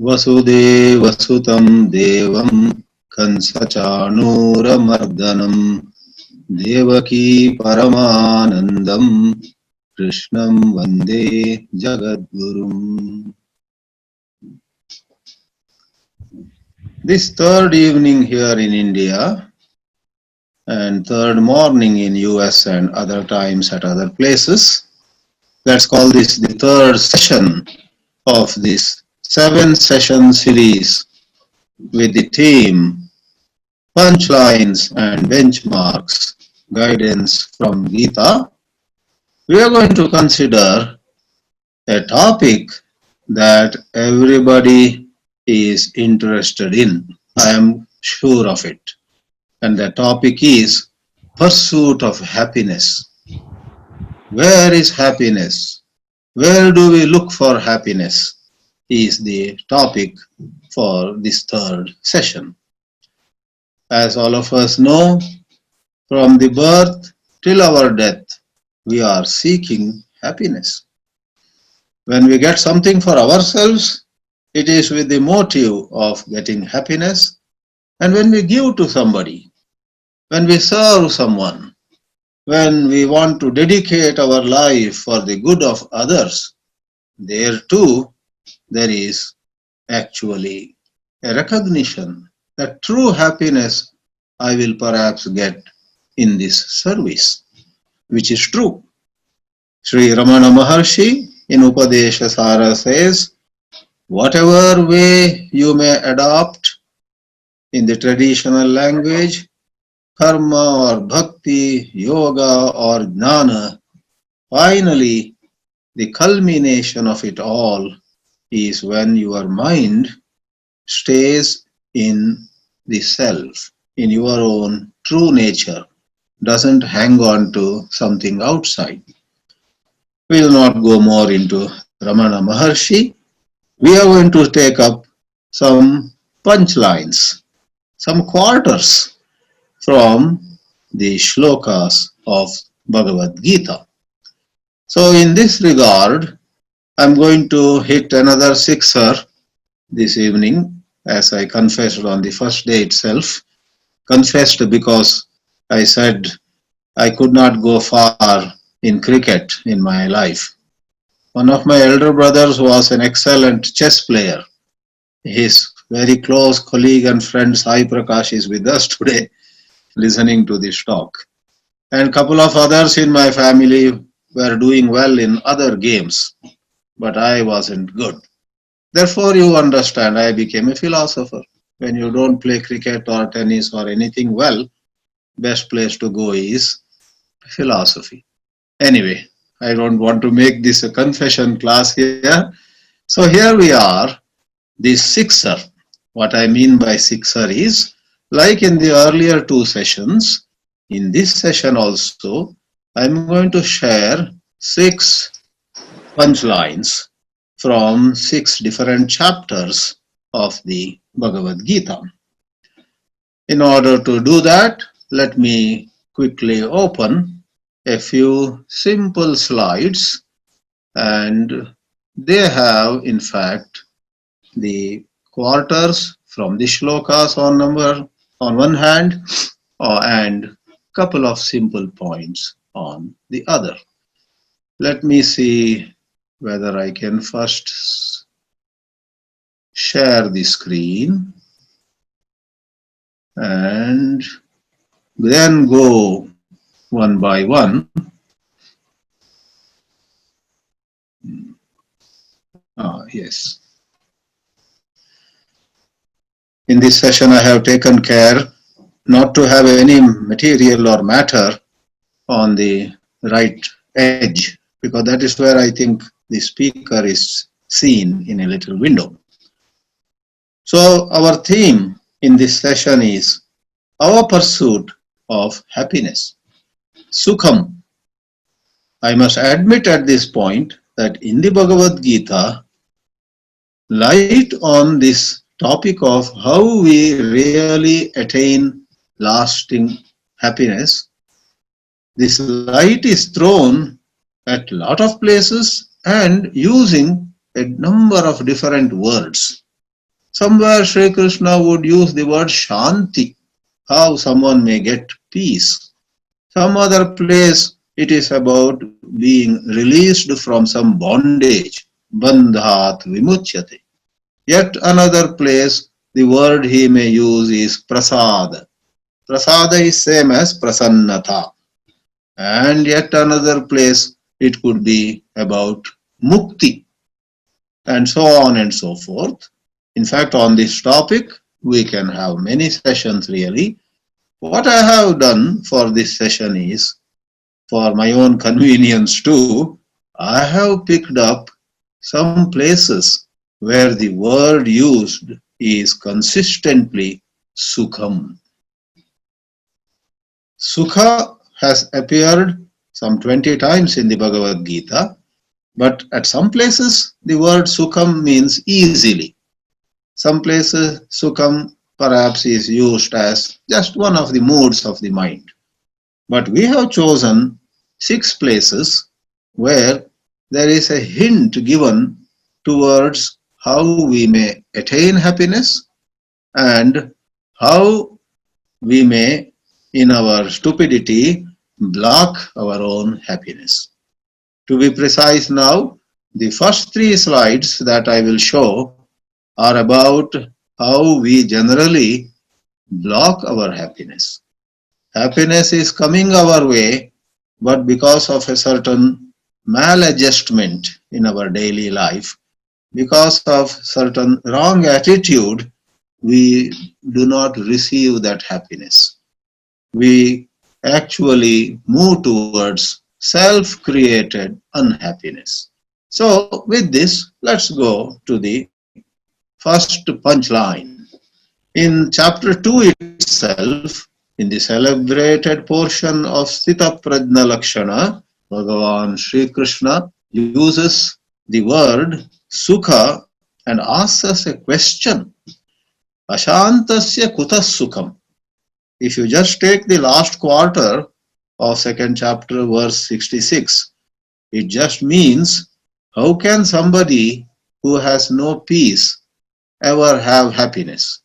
वसुदेवसुतं देवं कंसचाणूरमर्दनं देवकी परमानन्दं कृष्णं वन्दे जगद्गुरुम्. This third evening here in India and third morning in US and other times at other places, let's call this the third session of this 7-session series with the theme Punchlines and Benchmarks Guidance from Gita. We are going to consider a topic that everybody is interested in. I am sure of it. And the topic is pursuit of happiness. Where is happiness? Where do we look for happiness? Is the topic for this third session. As all of us know, from the birth till our death, we are seeking happiness. When we get something for ourselves, it is with the motive of getting happiness. And when we give to somebody, when we serve someone, when we want to dedicate our life for the good of others, there too there is actually a recognition that true happiness I will perhaps get in this service, which is true. Sri Ramana Maharshi in Upadesha Sara says, whatever way you may adopt in the traditional language, karma or bhakti, yoga or jnana, finally the culmination of it all is when your mind stays in the self, in your own true nature, doesn't hang on to something outside. We will not go more into Ramana Maharshi. We are going to take up some punchlines, some quarters from the shlokas of Bhagavad Gita. So in this regard, I'm going to hit another sixer this evening, as I confessed on the first day itself. Confessed because I said I could not go far in cricket in my life. One of my elder brothers was an excellent chess player. His very close colleague and friend Sai Prakash is with us today, listening to this talk. And a couple of others in my family were doing well in other games, but I wasn't good. Therefore, you understand, I became a philosopher. When you don't play cricket or tennis or anything well, best place to go is philosophy. Anyway, I don't want to make this a confession class here. So here we are, the sixer. What I mean by sixer is, like in the earlier two sessions, in this session also, I'm going to share 6 punchlines from 6 different chapters of the Bhagavad Gita. In order to do that, let me quickly open a few simple slides, and they have in fact the quarters from the shlokas on one hand and couple of simple points on the other. Let me see whether I can first share the screen and then go one by one. Yes. In this session, I have taken care not to have any material or matter on the right edge, because that is where I think the speaker is seen in a little window. So our theme in this session is our pursuit of happiness. Sukham. I must admit at this point that in the Bhagavad Gita, light on this topic of how we really attain lasting happiness, this light is thrown at a lot of places and using a number of different words. Somewhere Sri Krishna would use the word Shanti, how someone may get peace. Some other place it is about being released from some bondage, bandhat vimuchyate. Yet another place the word he may use is prasada. Prasada is same as prasannatha. And yet another place it could be about mukti, and so on and so forth. In fact, on this topic, we can have many sessions really. What I have done for this session is, for my own convenience too, I have picked up some places where the word used is consistently sukham. Sukha has appeared some 20 times in the Bhagavad Gita, but at some places the word sukham means easily. Some places sukham perhaps is used as just one of the moods of the mind. But we have chosen 6 places where there is a hint given towards how we may attain happiness and how we may, in our stupidity, block our own happiness. To be precise now, the first 3 slides that I will show are about how we generally block our happiness. Happiness is coming our way, but because of a certain maladjustment in our daily life, because of certain wrong attitude, we do not receive that happiness. We actually move towards self-created unhappiness. So with this, let's go to the first punchline. In chapter 2 itself, in the celebrated portion of Sthita Prajna Lakshana, Bhagavan Sri Krishna uses the word Sukha and asks us a question. Ashantasya kutas sukham. If you just take the last quarter of second chapter, verse 66, it just means, how can somebody who has no peace ever have happiness?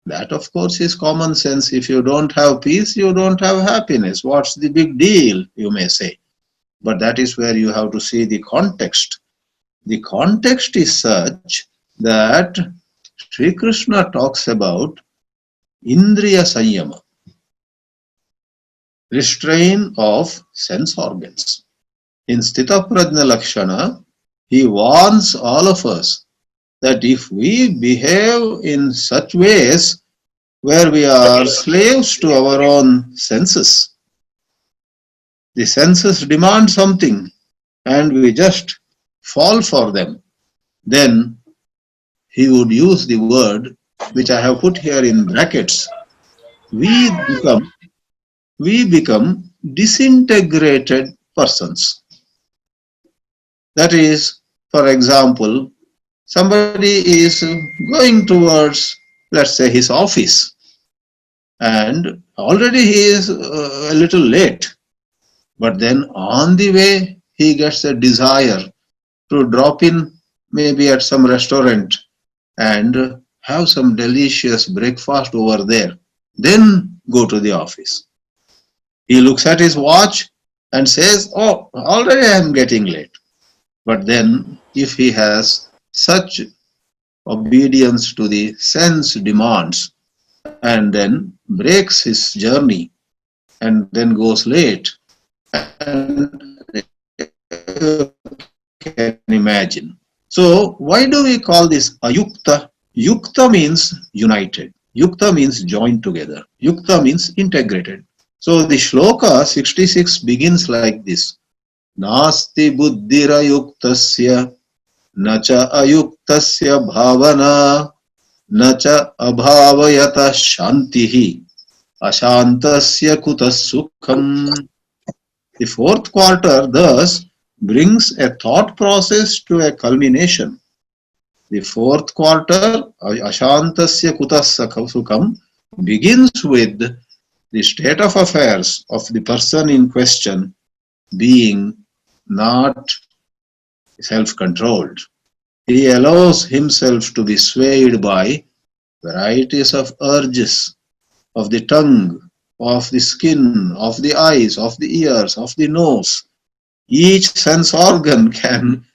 That, of course, is common sense. If you don't have peace, you don't have happiness. What's the big deal, you may say. But that is where you have to see the context. The context is such that Sri Krishna talks about Indriya Sanyama, restraint of sense organs. In Sthita Prajna Lakshana, he warns all of us that if we behave in such ways where we are slaves to our own senses, the senses demand something and we just fall for them, then he would use the word which I have put here in brackets. We become disintegrated persons. That is, for example, somebody is going towards, let's say, his office, and already he is a little late, but then on the way he gets a desire to drop in maybe at some restaurant and have some delicious breakfast over there, then go to the office. He looks at his watch and says, oh, already I am getting late. But then if he has such obedience to the sense demands and then breaks his journey and then goes late, and can imagine. So why do we call this ayukta? Yukta means united. Yukta means joined together. Yukta means integrated. So the shloka 66 begins like this. Nasti buddhira yuktasya nacha ayuktasya bhavana nacha abhavayata shantihi ashantasya kutas sukham. The 4th quarter thus brings a thought process to a culmination. The 4th quarter, Ashantasya kutas sukham, begins with the state of affairs of the person in question being not self-controlled. He allows himself to be swayed by varieties of urges of the tongue, of the skin, of the eyes, of the ears, of the nose. Each sense organ can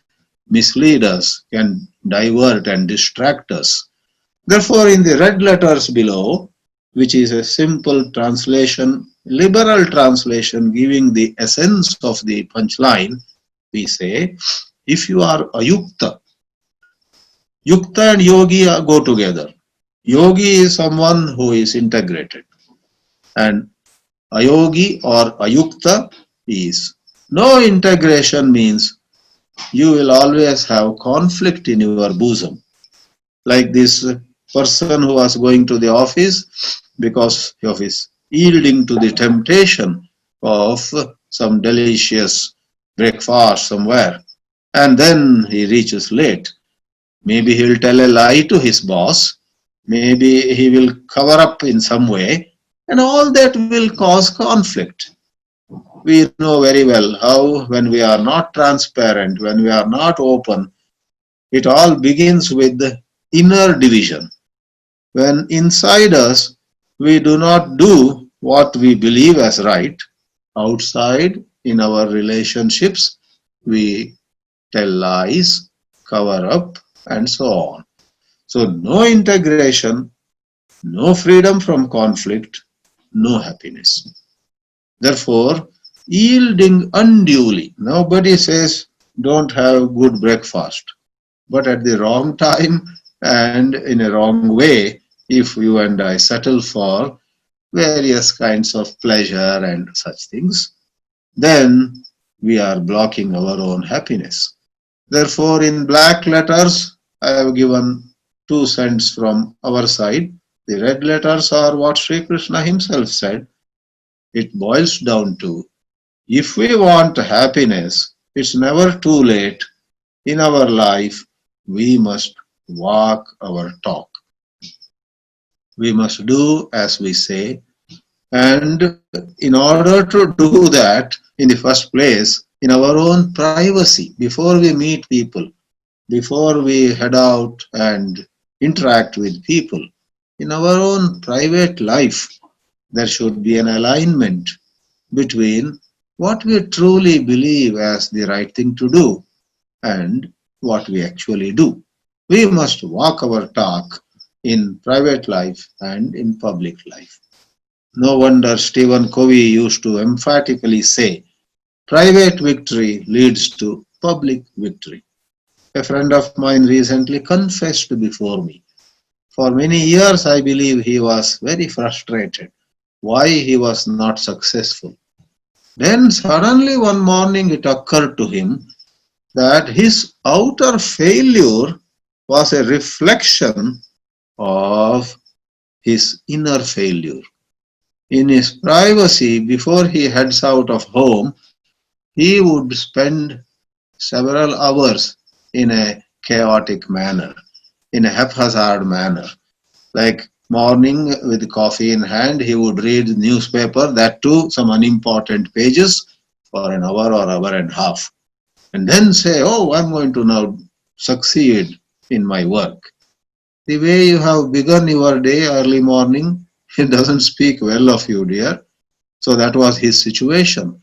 mislead us, can divert and distract us. Therefore, in the red letters below, which is a simple translation, liberal translation giving the essence of the punchline, we say, if you are ayukta, yukta and yogi go together. Yogi is someone who is integrated, and ayogi or ayukta is no integration means you will always have conflict in your bosom. Like this person who was going to the office because of his yielding to the temptation of some delicious breakfast somewhere, and then he reaches late. Maybe he'll tell a lie to his boss, maybe he will cover up in some way, and all that will cause conflict. We know very well how, when we are not transparent, when we are not open, it all begins with the inner division. When inside us we do not do what we believe as right, outside in our relationships we tell lies, cover up, and so on. So, no integration, no freedom from conflict, no happiness. Therefore, yielding unduly. Nobody says don't have good breakfast, but at the wrong time and in a wrong way, if you and I settle for various kinds of pleasure and such things, then we are blocking our own happiness. Therefore, in black letters, I have given 2 cents from our side. The red letters are what Sri Krishna himself said. It boils down to, if we want happiness, it's never too late in our life. We must walk our talk. We must do as we say. And in order to do that, in the first place, in our own privacy, before we meet people, before we head out and interact with people, in our own private life, there should be an alignment between what we truly believe as the right thing to do and what we actually do. We must walk our talk in private life and in public life. No wonder Stephen Covey used to emphatically say, private victory leads to public victory. A friend of mine recently confessed before me. For many years, I believe he was very frustrated why he was not successful. Then suddenly one morning it occurred to him that his outer failure was a reflection of his inner failure. In his privacy, before he heads out of home, he would spend several hours in a chaotic manner, in a haphazard manner. Like morning with coffee in hand, he would read newspaper, that too some unimportant pages for an hour or hour and a half. And then say, oh, I'm going to now succeed in my work. The way you have begun your day early morning, it doesn't speak well of you, dear. So that was his situation.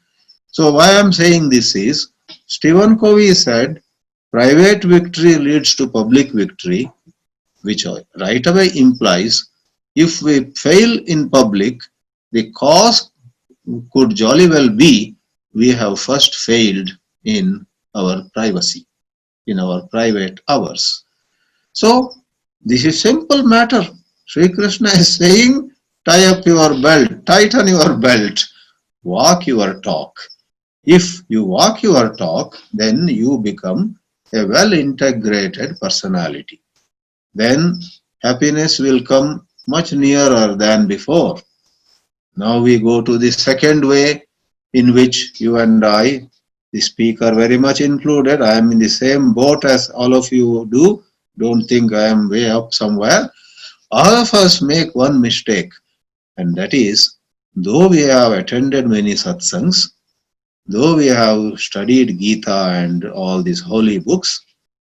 So why I'm saying this is, Stephen Covey said, private victory leads to public victory, which right away implies if we fail in public, the cause could jolly well be we have first failed in our privacy, in our private hours. So this is simple matter. Sri Krishna is saying, tie up your belt, tighten your belt, walk your talk. If you walk your talk, then you become a well-integrated personality. Then happiness will come much nearer than before. Now we go to the second way in which you and I, the speaker very much included, I am in the same boat as all of you do. Don't think I am way up somewhere. All of us make one mistake, and that is, though we have attended many satsangs, though we have studied Gita and all these holy books,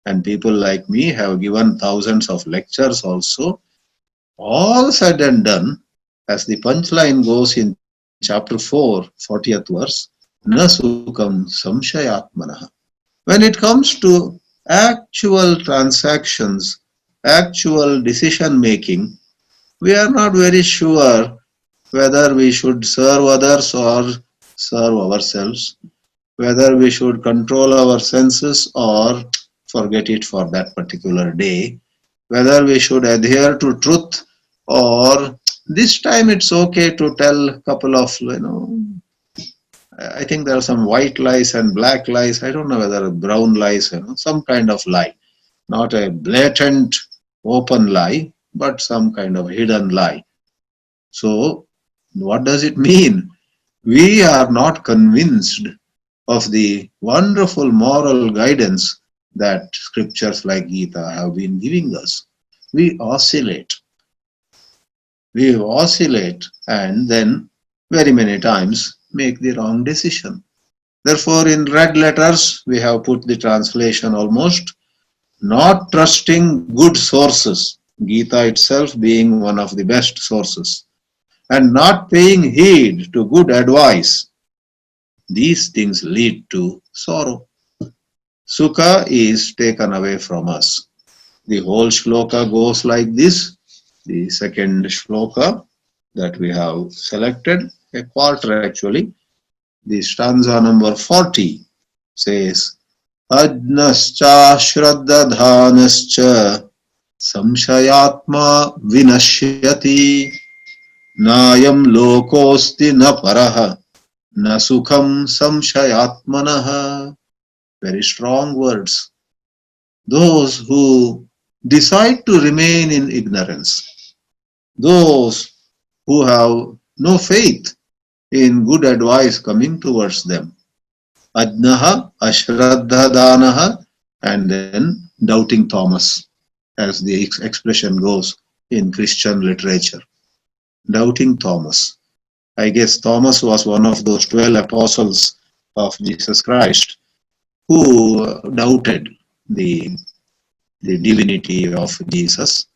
and people like me have given thousands of lectures also. All said and done, as the punchline goes in chapter 4, 40th verse, na sukam samshayatmanah. When it comes to actual transactions, actual decision making, we are not very sure whether we should serve others or serve ourselves, whether we should control our senses or forget it for that particular day, whether we should adhere to truth or this time it's okay to tell a couple of, I think there are some white lies and black lies. I don't know whether brown lies, some kind of lie. Not a blatant open lie, but some kind of hidden lie. So, what does it mean? We are not convinced of the wonderful moral guidance that scriptures like Gita have been giving us. We oscillate. We oscillate and then very many times make the wrong decision. Therefore, in red letters, we have put the translation almost, not trusting good sources, Gita itself being one of the best sources, and not paying heed to good advice. These things lead to sorrow. Sukha is taken away from us. The whole shloka goes like this. The second shloka that we have selected, a quarter actually, the stanza number 40 says, Ajnascha shraddadhanascha samshayatma vinashyati nayam lokosti na paraha na sukham samshayatmanaha. Very strong words. Those who decide to remain in ignorance, those who have no faith in good advice coming towards them, Ajnaha, Ashraddha Danaha, and then doubting Thomas, as the expression goes in Christian literature. Doubting Thomas. I guess Thomas was one of those 12 apostles of Jesus Christ who doubted the divinity of Jesus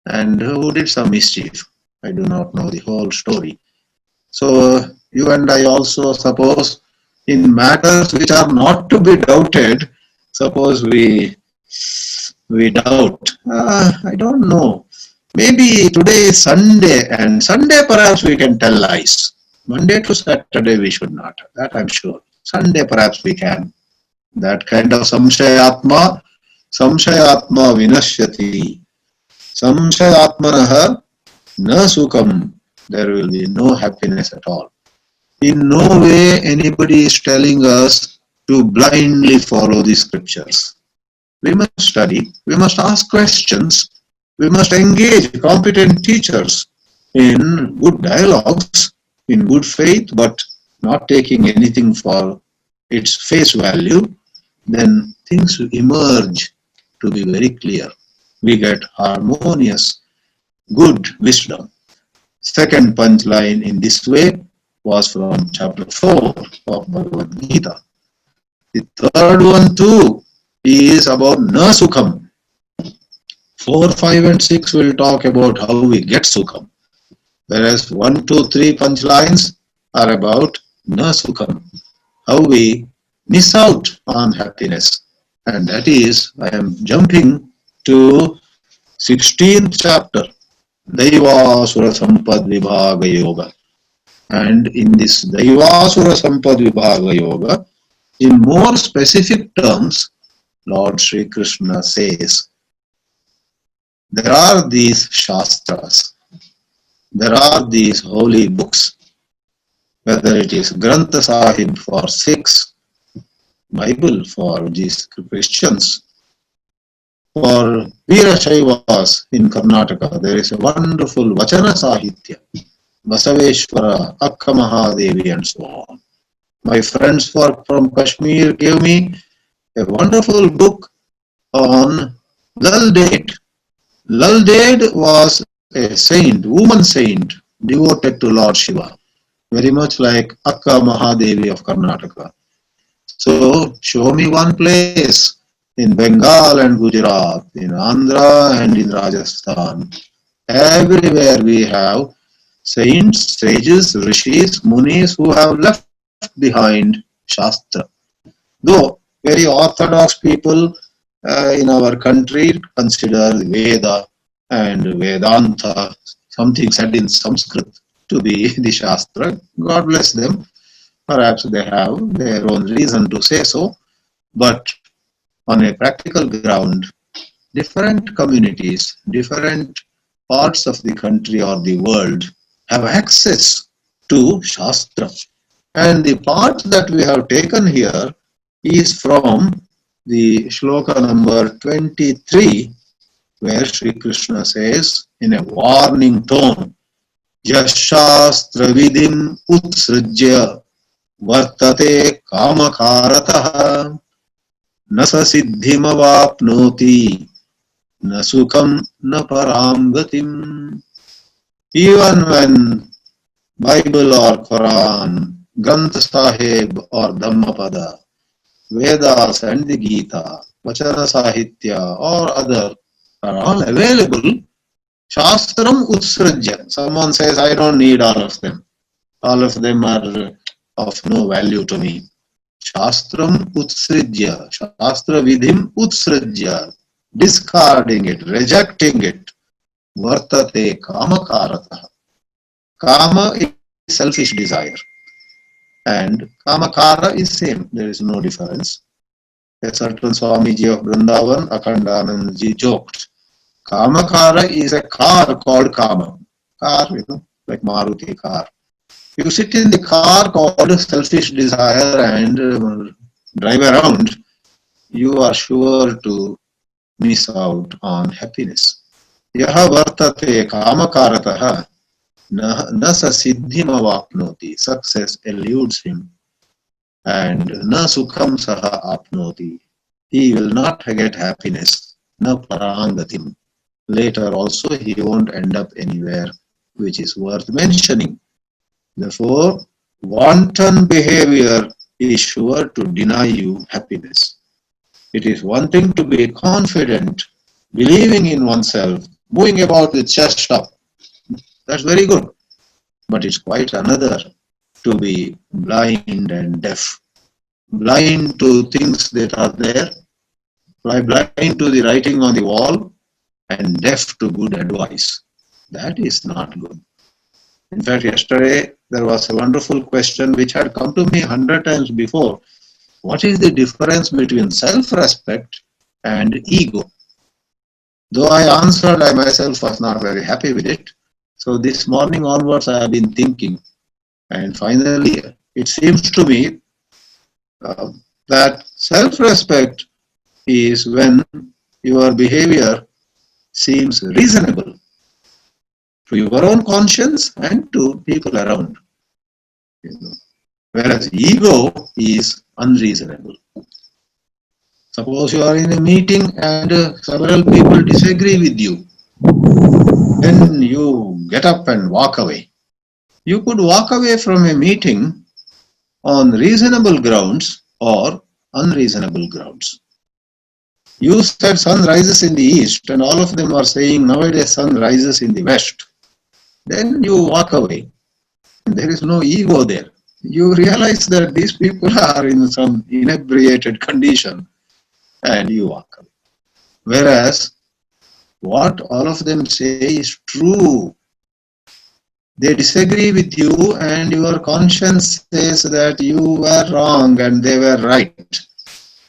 and who did some mischief. I do not know the whole story. So you and I also suppose in matters which are not to be doubted, suppose we doubt. I don't know. Maybe today is Sunday, and Sunday perhaps we can tell lies. Monday to Saturday we should not. That I'm sure. Sunday perhaps we can. That kind of samshayatma vinashyati. Samshayatmanaha na sukham. There will be no happiness at all. In no way anybody is telling us to blindly follow the scriptures. We must study, we must ask questions, we must engage competent teachers in good dialogues, in good faith, but not taking anything for its face value. Then things emerge to be very clear. We get harmonious, good wisdom. Second punchline in this way was from chapter 4 of Bhagavad Gita. The third one too is about na sukham. 4, 5 and 6 will talk about how we get sukham. Whereas 1, 2, 3 punchlines are about na sukham, how we miss out on happiness. And that is, I am jumping to 16th chapter, Daivasura Sampad Vibhaga Yoga. And in this Daivasura Sampad Vibhaga Yoga, in more specific terms, Lord Sri Krishna says, there are these Shastras, there are these holy books, whether it is Granth Sahib for Sikhs, Bible for these Christians, for Veerashaivas in Karnataka, there is a wonderful Vachana Sahitya, Basaveshwara, Akka Mahadevi and so on. My friends from Kashmir gave me a wonderful book on Lal Ded. Lal Ded was a saint, woman saint, devoted to Lord Shiva, very much like Akka Mahadevi of Karnataka. So, show me one place in Bengal and Gujarat, in Andhra and in Rajasthan. Everywhere we have saints, sages, rishis, munis who have left behind Shastra. Though very orthodox people in our country consider the Veda and Vedanta, something said in Sanskrit, to be the Shastra. God bless them. Perhaps they have their own reason to say so. But on a practical ground, different communities, different parts of the country or the world have access to Shastra. And the part that we have taken here is from the shloka number 23, where Sri Krishna says in a warning tone, Yashastra vidim utsrijya vartate kamakarataha nasa siddhimavapnoti nasukam na param gatim. Even when Bible or Quran, Granth Sahib or Dhammapada, Vedas and the Gita, Vachana Sahitya or other are all available, Shastram Utsrajya. Someone says, I don't need all of them. All of them are of no value to me. Shastram Utsrajya, Shastra Vidhim Utsrajya, discarding it, rejecting it. Vartate Kamakarataha. Kama is selfish desire. And Kamakara is same, there is no difference. A certain Swamiji of Vrindavan, Akhandanandji, joked, Kamakara is a car called Kama. Car, like Maruti car. You sit in the car called selfish desire and drive around, you are sure to miss out on happiness. Yaha vartate kamakarataha na sa siddhima vapnoti. Success eludes him. And na sukham saha apnoti. He will not get happiness. Na parangatim. Later also he won't end up anywhere which is worth mentioning. Therefore, wanton behavior is sure to deny you happiness. It is one thing to be confident, believing in oneself, moving about with chest up. That's very good. But it's quite another to be blind and deaf. Blind to things that are there, blind to the writing on the wall, and deaf to good advice. That is not good. In fact, yesterday there was a wonderful question which had come to me 100 times before. What is the difference between self-respect and ego? Though I answered, I myself was not very happy with it. So this morning onwards I have been thinking, and finally it seems to me that self-respect is when your behavior seems reasonable to your own conscience and to people around. Whereas ego is unreasonable. Suppose you are in a meeting and several people disagree with you. Then you get up and walk away. You could walk away from a meeting on reasonable grounds or unreasonable grounds. You said sun rises in the east and all of them are saying nowadays sun rises in the west. Then you walk away. There is no ego there. You realize that these people are in some inebriated condition and you walk away. Whereas what all of them say is true. They disagree with you and your conscience says that you were wrong and they were right.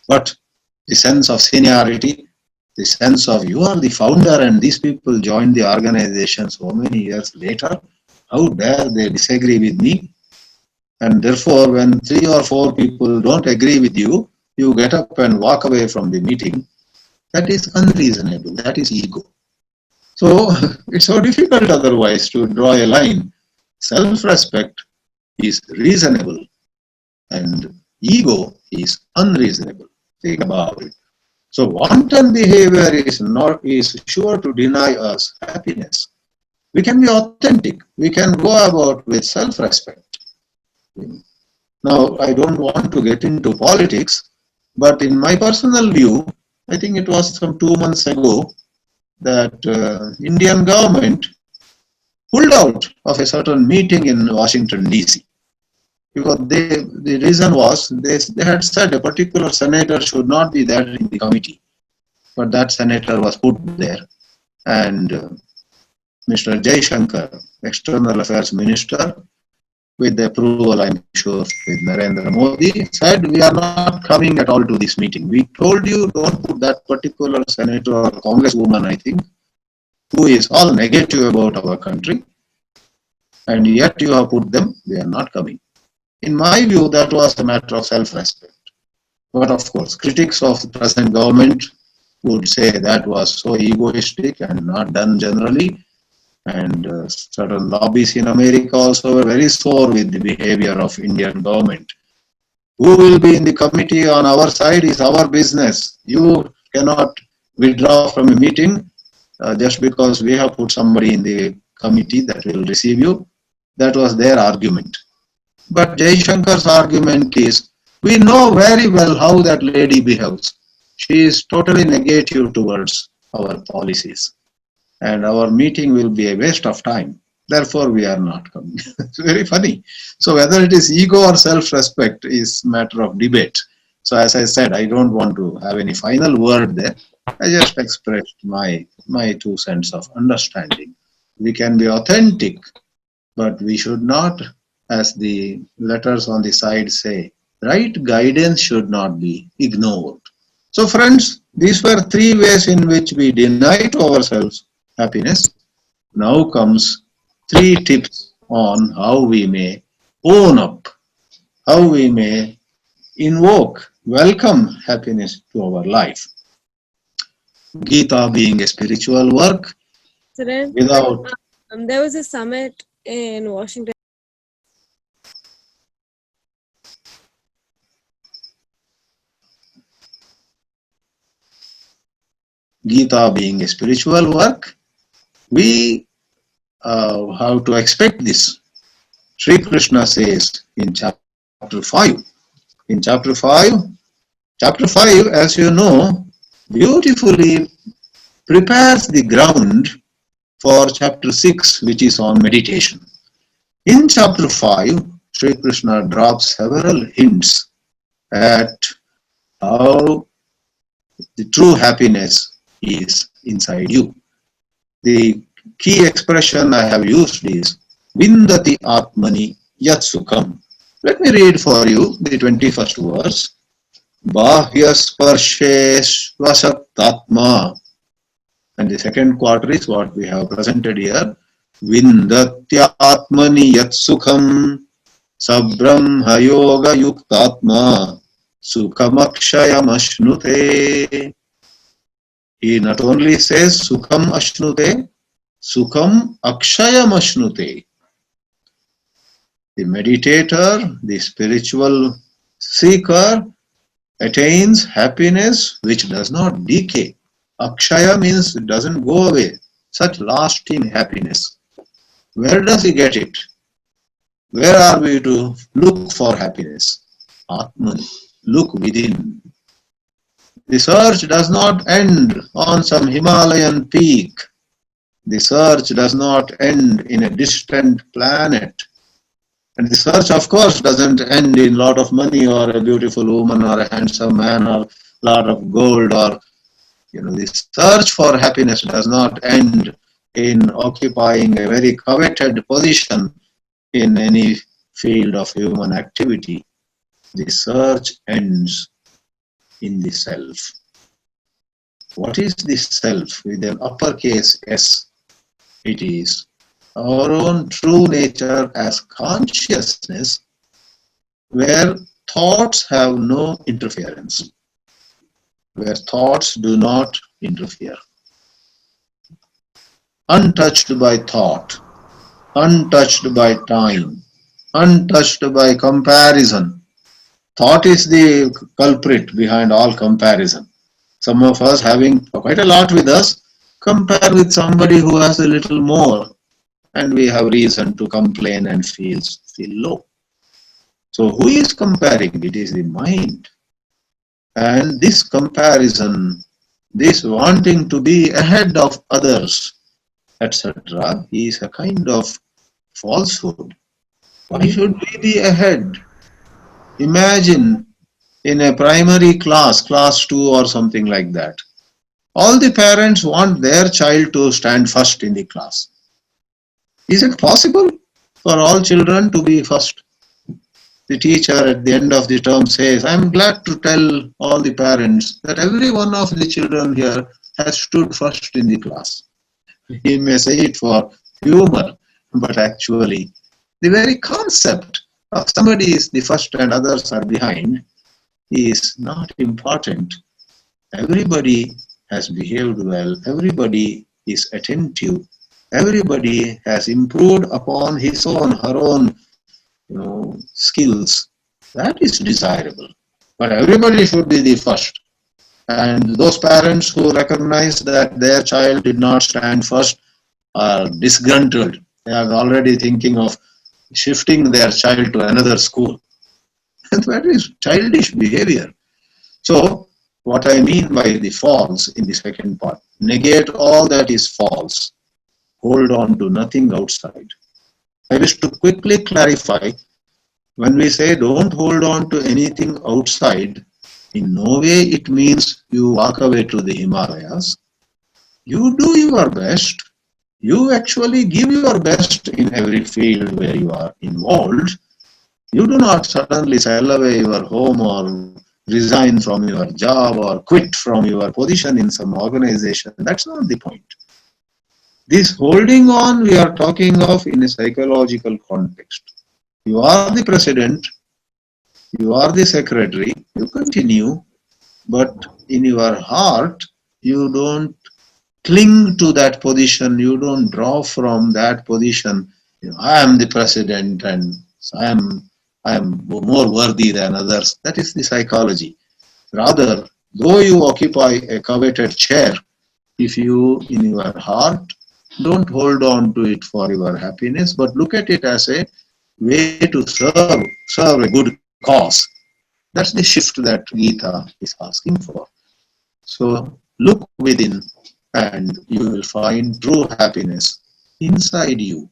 But the sense of seniority, the sense of you are the founder and these people joined the organization so many years later, how dare they disagree with me? And therefore, when 3 or 4 people don't agree with you, you get up and walk away from the meeting. That is unreasonable. That is ego. So it's so difficult otherwise to draw a line. Self-respect is reasonable and ego is unreasonable. Think about it. So wanton behavior is sure to deny us happiness. We can be authentic. We can go about with self-respect. Now, I don't want to get into politics, but in my personal view, I think it was some 2 months ago, that Indian government pulled out of a certain meeting in Washington DC, because the reason was they had said a particular senator should not be there in the committee, but that senator was put there, and Mr. Jaishankar, External Affairs Minister, with the approval, I'm sure, with Narendra Modi, said we are not coming at all to this meeting. We told you don't put that particular senator or congresswoman, I think, who is all negative about our country, and yet you have put them, they are not coming. In my view, that was a matter of self-respect. But of course, critics of the present government would say that was so egoistic and not done generally. And certain lobbies in America also were very sore with the behavior of Indian government. Who will be in the committee on our side is our business. You cannot withdraw from a meeting just because we have put somebody in the committee that will receive you. That was their argument. But Jaishankar's argument is, we know very well how that lady behaves. She is totally negative towards our policies, and our meeting will be a waste of time. Therefore, we are not coming. It's very funny. So whether it is ego or self-respect is matter of debate. So as I said, I don't want to have any final word there. I just expressed my 2 cents of understanding. We can be authentic, but we should not, as the letters on the side say, right guidance should not be ignored. So friends, these were 3 ways in which we deny to ourselves happiness. Now comes 3 tips on how we may own up, how we may invoke, welcome happiness to our life. Gita being a spiritual work, without... There was a summit in Washington. Gita being a spiritual work, we have to expect this. Sri Krishna says in chapter 5. In chapter 5, as you know, beautifully prepares the ground for chapter 6, which is on meditation. In chapter 5, Sri Krishna drops several hints at how the true happiness is inside you. The key expression I have used is Vindati Atmani Yat Sukham. Let me read for you the 21st verse. Bahya Sparshesh Vasaktatma. And the second quarter is what we have presented here. Vindatya Atmani Yat Sukham Sabrahma Yoga Yuktatma Sukhamakshayam Ashnute. He not only says Sukham Ashnute, Sukham Akshayam Ashnute. The meditator, the spiritual seeker, attains happiness which does not decay. Akshaya means it doesn't go away. Such lasting happiness. Where does he get it? Where are we to look for happiness? Atman. Look within. The search does not end on some Himalayan peak. The search does not end in a distant planet. And the search, of course, doesn't end in a lot of money or a beautiful woman or a handsome man or a lot of gold or, the search for happiness does not end in occupying a very coveted position in any field of human activity. The search ends in the self. What is the self with an uppercase S? It is our own true nature as consciousness, where thoughts have no interference, where thoughts do not interfere. Untouched by thought, untouched by time, untouched by comparison. Thought is the culprit behind all comparison. Some of us, having quite a lot with us, compare with somebody who has a little more, and we have reason to complain and feel low. So who is comparing? It is the mind. And this comparison This wanting to be ahead of others, etc., is a kind of falsehood. Why should we be ahead? Imagine in a primary class, class 2 or something like that. All the parents want their child to stand first in the class. Is it possible for all children to be first? The teacher at the end of the term says, I am glad to tell all the parents that every one of the children here has stood first in the class. He may say it for humor, but actually, the very concept of somebody is the first and others are behind is not important. Everybody has behaved well, everybody is attentive, everybody has improved upon his own, her own skills. That is desirable. But everybody should be the first. And those parents who recognize that their child did not stand first are disgruntled. They are already thinking of shifting their child to another school. And that is childish behavior. So, what I mean by the false in the second part, negate all that is false. Hold on to nothing outside. I wish to quickly clarify, when we say don't hold on to anything outside, in no way it means you walk away to the Himalayas. You do your best. You actually give your best in every field where you are involved. You do not suddenly sell away your home or resign from your job or quit from your position in some organization. That's not the point. This holding on we are talking of in a psychological context. You are the president, you are the secretary, you continue, but in your heart, you don't cling to that position, you don't draw from that position. I am the president and I am more worthy than others. That is the psychology. Rather, though you occupy a coveted chair, if you in your heart don't hold on to it for your happiness, but look at it as a way to serve a good cause. That's the shift that Gita is asking for. So look within and you will find true happiness inside you.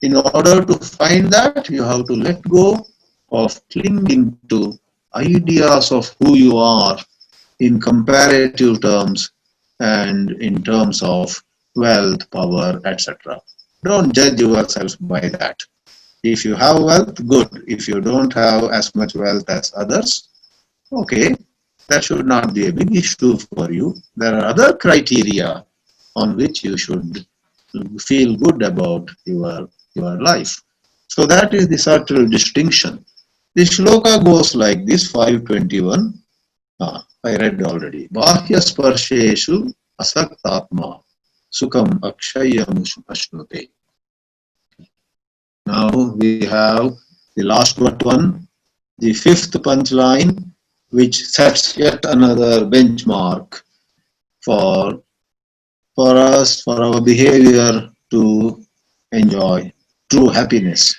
In order to find that, you have to let go of clinging to ideas of who you are in comparative terms and in terms of wealth, power, etc. Don't judge yourself by that. If you have wealth, good. If you don't have as much wealth as others, okay, that should not be a big issue for you. There are other criteria on which you should feel good about your life. So that is the subtle distinction. The shloka goes like this, 521. I read already. Bahya sparsheshu asaktatma sukham akshayam ashnute. Now we have the last but one, the fifth punchline, which sets yet another benchmark for us, for our behavior to enjoy true happiness.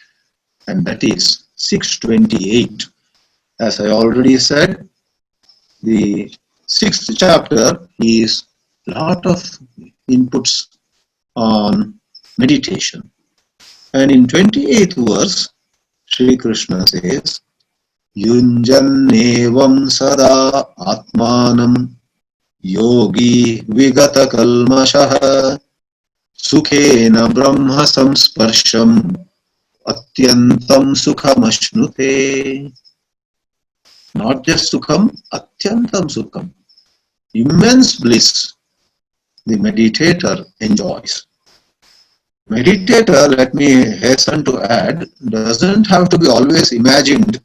And that is 628. As I already said, the sixth chapter is a lot of inputs on meditation. And in 28th verse, Sri Krishna says, Yunjannevam sada atmanam yogi vigata kalmashaha sukhena brahma samsparsham atyantam sukham ashnute. Not just sukham, atyantam sukham. Immense bliss the meditator enjoys. Meditator, let me hasten to add, doesn't have to be always imagined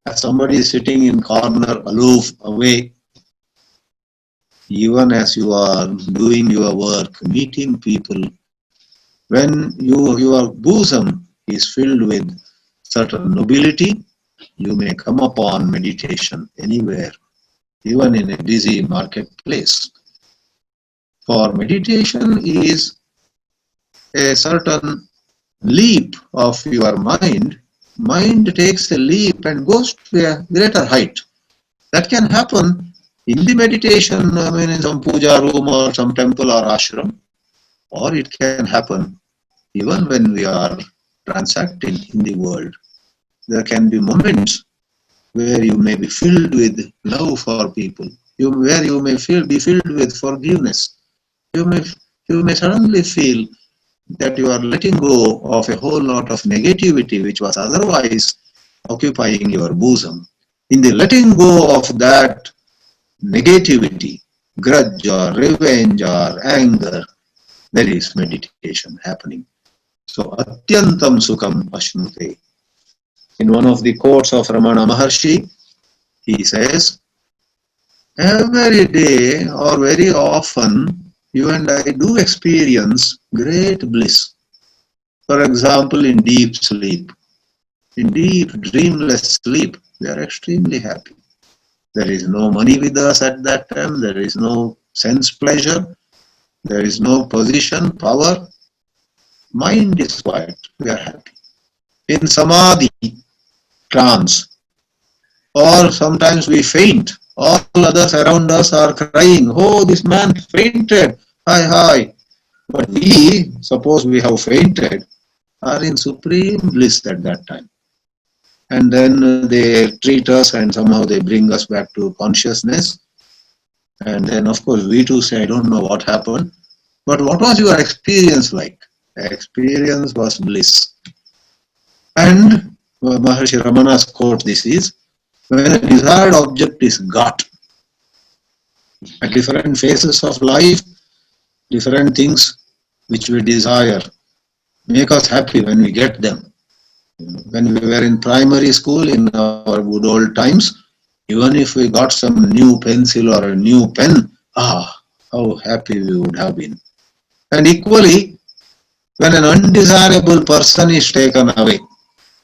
as somebody sitting in corner, aloof, away. Even as you are doing your work, meeting people, when your bosom is filled with certain nobility, you may come upon meditation anywhere, even in a busy marketplace. For meditation is a certain leap of your mind. Mind takes a leap and goes to a greater height. That can happen in the meditation, in some puja room or some temple or ashram, or it can happen even when we are transacting in the world. There can be moments where you may be filled with love for people, where you may be filled with forgiveness. You may, you may suddenly feel that you are letting go of a whole lot of negativity which was otherwise occupying your bosom. In the letting go of that negativity, grudge or revenge or anger, there is meditation happening. So, Atyantam Sukham Ashnute. In one of the quotes of Ramana Maharshi, he says, every day or very often, you and I do experience great bliss. For example, in deep sleep, in deep dreamless sleep, we are extremely happy. There is no money with us at that time, there is no sense pleasure, there is no position, power. Mind is quiet, we are happy. In samadhi, trance, or sometimes we faint. All others around us are crying, oh, this man fainted, hi, hi. But we, suppose we have fainted, are in supreme bliss at that time. And then they treat us and somehow they bring us back to consciousness. And then, of course, we too say, I don't know what happened. But what was your experience like? The experience was bliss. And Maharshi Ramana's quote this is, when a desired object is got, at different phases of life, different things which we desire make us happy when we get them. When we were in primary school in our good old times, even if we got some new pencil or a new pen, how happy we would have been. And equally, when an undesirable person is taken away,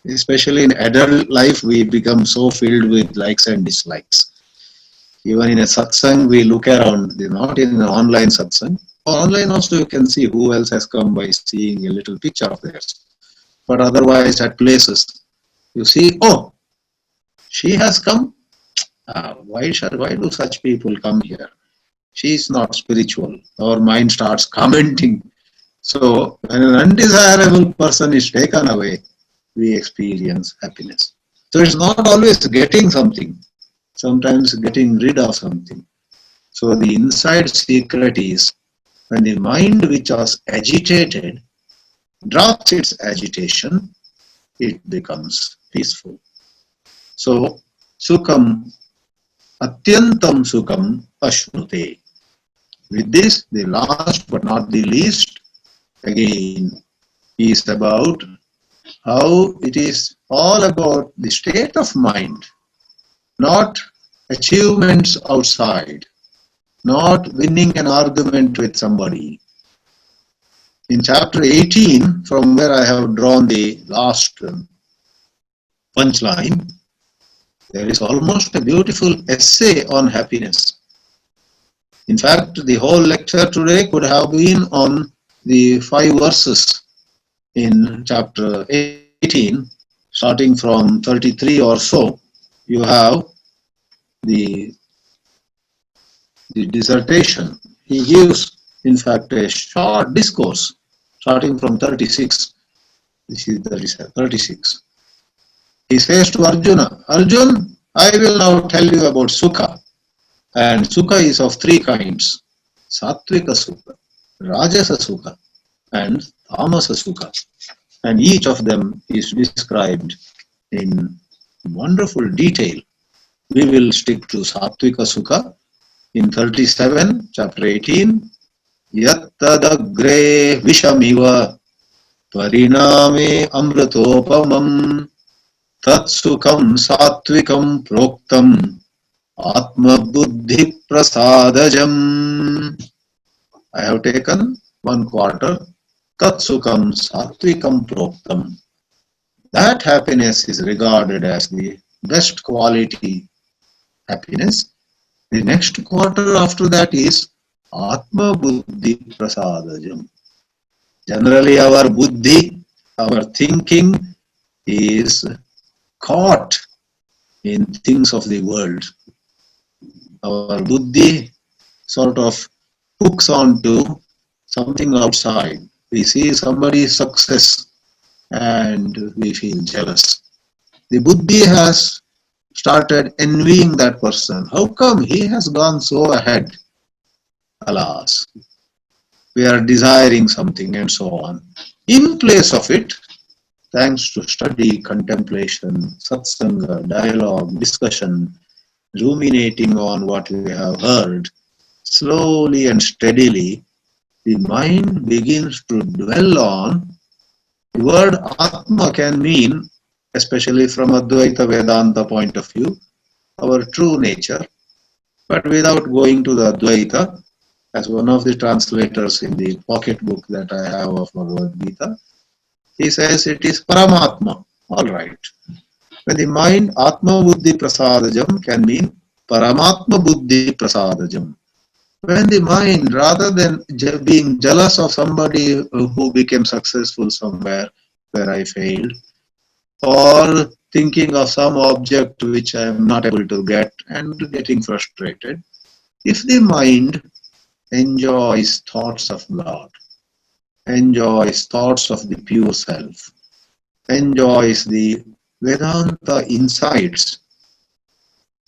especially in adult life, we become so filled with likes and dislikes. Even in a satsang, we look around, not in an online satsang. Online also you can see who else has come by seeing a little picture of theirs. But otherwise at places, you see, oh, she has come. Why do such people come here? She is not spiritual. Our mind starts commenting. So when an undesirable person is taken away, we experience happiness. So it's not always getting something, sometimes getting rid of something. So the inside secret is when the mind which was agitated drops its agitation, it becomes peaceful. So Sukham, Atyantam Sukham Ashnute. With this, the last but not the least, again, is about how it is all about the state of mind, not achievements outside, not winning an argument with somebody. In chapter 18, from where I have drawn the last punchline, there is almost a beautiful essay on happiness. In fact, the whole lecture today could have been on the 5 verses in chapter 18, starting from 33 or so. You have the dissertation. He gives, in fact, a short discourse starting from 36. This is the 36. He says to Arjuna, Arjun, I will now tell you about Sukha. And Sukha is of 3 kinds. Sattvika Sukha, Rajasa Sukha, and Tamasa Sukha. And each of them is described in wonderful detail. We will stick to Sattvika Sukha. In 37, chapter 18, Yattadagre Vishamiva Pariname Amratopamam Tatsukam Satvikam Proktam Atma Buddhi Prasadajam. I have taken 1/4. Tatsukam Satvikam Proktam. That happiness is regarded as the best quality happiness. The next quarter after that is Atma Buddhi Prasadajam. Generally our buddhi, our thinking is caught in things of the world. our buddhi sort of hooks onto something outside. We see somebody's success and we feel jealous. The buddhi has started envying that person. How come he has gone so ahead? Alas, we are desiring something and so on. In place of it, thanks to study, contemplation, satsanga, dialogue, discussion, ruminating on what we have heard, slowly and steadily, the mind begins to dwell on. The word Atma can mean, especially from Advaita Vedanta point of view, our true nature. But without going to the Advaita, as one of the translators in the pocket book that I have of Bhagavad Gita, he says it is Paramatma. All right. When the mind Atma Buddhi Prasadajam can mean Paramatma Buddhi Prasadajam. When the mind, rather than being jealous of somebody who became successful somewhere where I failed, or thinking of some object which I am not able to get and getting frustrated, if the mind enjoys thoughts of God, enjoys thoughts of the pure self, enjoys the Vedanta insights,